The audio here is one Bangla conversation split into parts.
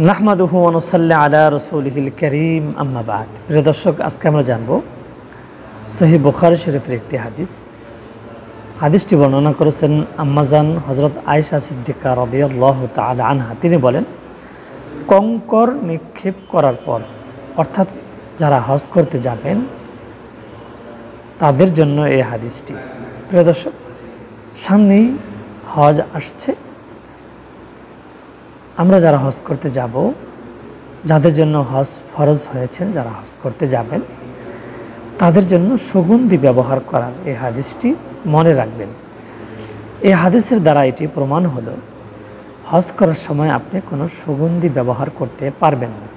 নাহমাদুহু ওয়া নুসাল্লি আলা রাসূলিহিল কারীম, আম্মা বা'দ। প্রিয় দর্শক, আজকে আমরা জানব সহিহ বুখারী শরীফের একটি হাদিস। হাদিসটি বর্ণনা করেছেন আম্মাজান হযরত আয়েশা সিদ্দিকা রাদিয়াল্লাহু তাআলা আনহা। তিনি বলেন, কঙ্কর নিক্ষেপ করার পর, অর্থাৎ যারা হজ করতে যাবেন তাদের জন্য এই হাদিসটি। প্রিয় দর্শক, সামনেই হজ আসছে। আমরা যারা হজ করতে যাব, যাদের জন্য হজ ফরজ হয়েছেন, যারা হজ করতে যাবেন তাদের জন্য সুগন্ধি ব্যবহার করার এই হাদিসটি মনে রাখবেন। এই হাদিসের দ্বারা এটি প্রমাণ হলো হজ করার সময় আপনি কোনো সুগন্ধি ব্যবহার করতে পারবেন না।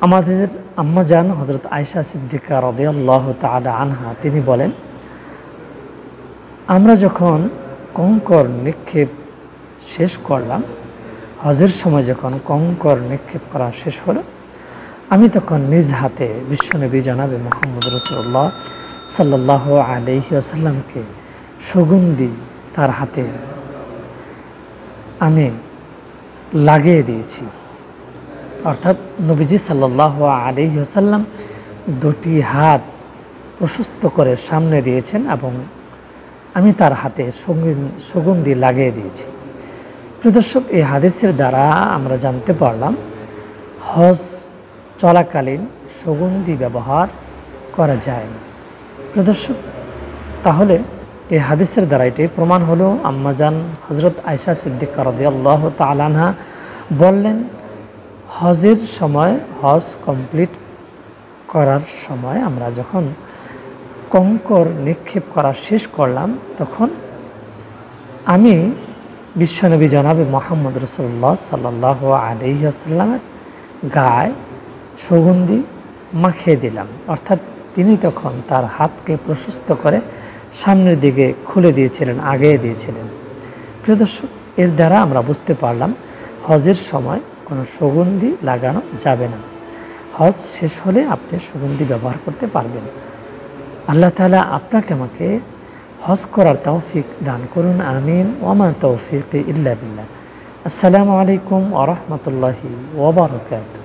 আমাদের আম্মাজান হযরত আয়েশা সিদ্দিকা রাদিয়াল্লাহু তাআলা আনহা তিনি বলেন, আমরা যখন কঙ্কর নিক্ষেপ শেষ করলাম, হজের সময় যখন কঙ্কর নিক্ষেপ করা শেষ হলো, আমি তখন নিজ হাতে বিশ্বনবী জনাবে মুহাম্মদ রাসূলুল্লাহ সাল্লাল্লাহু আলাইহি ওয়াসাল্লামকে সুগন্ধি তার হাতে আমি লাগিয়ে দিয়েছি। অর্থাৎ নবীজি সাল্লাল্লাহু আলাইহি ওয়াসাল্লাম দুটি হাত প্রশস্ত করে সামনে দিয়েছেন এবং আমি তার হাতে সুগন্ধি লাগিয়ে দিয়েছি। প্রিয় দর্শক, এই হাদিসের দ্বারা আমরা জানতে পারলাম হজ চলাকালীন সুগন্ধি ব্যবহার করা যায় না। প্রিয় দর্শক, তাহলে এই হাদিসের দ্বারা এটি প্রমাণ হলো আম্মাজান হযরত আয়েশা সিদ্দিকা রাদিয়াল্লাহু তাআলা আনহা বললেন, হজের সময়, হজ কমপ্লিট করার সময় আমরা যখন কঙ্কর নিক্ষেপ করা শেষ করলাম, তখন আমি বিশ্বনবী জনাবে মুহাম্মদ রাসূলুল্লাহ সাল্লাল্লাহু আলাইহি ওয়াসাল্লামের গায়ে সুগন্ধি মাখিয়ে দিলাম। অর্থাৎ তিনি তখন তার হাতকে প্রশস্ত করে সামনের দিকে খুলে দিয়েছিলেন, আগিয়ে দিয়েছিলেন। প্রিয় দর্শক, এর দ্বারা আমরা বুঝতে পারলাম হজের সময় কোনো সুগন্ধি লাগানো যাবে না। হজ শেষ হলে আপনি সুগন্ধি ব্যবহার করতে পারবেন। আল্লাহ তাআলা আপনাকে আমাকে হজ করার তৌফিক দান করুন, আমিন। ওয়া মা তৌফিকি ইল্লা বিল্লাহ। আসসালামু আলাইকুম ওয়া রাহমাতুল্লাহি ওয়া বারাকাতুহু।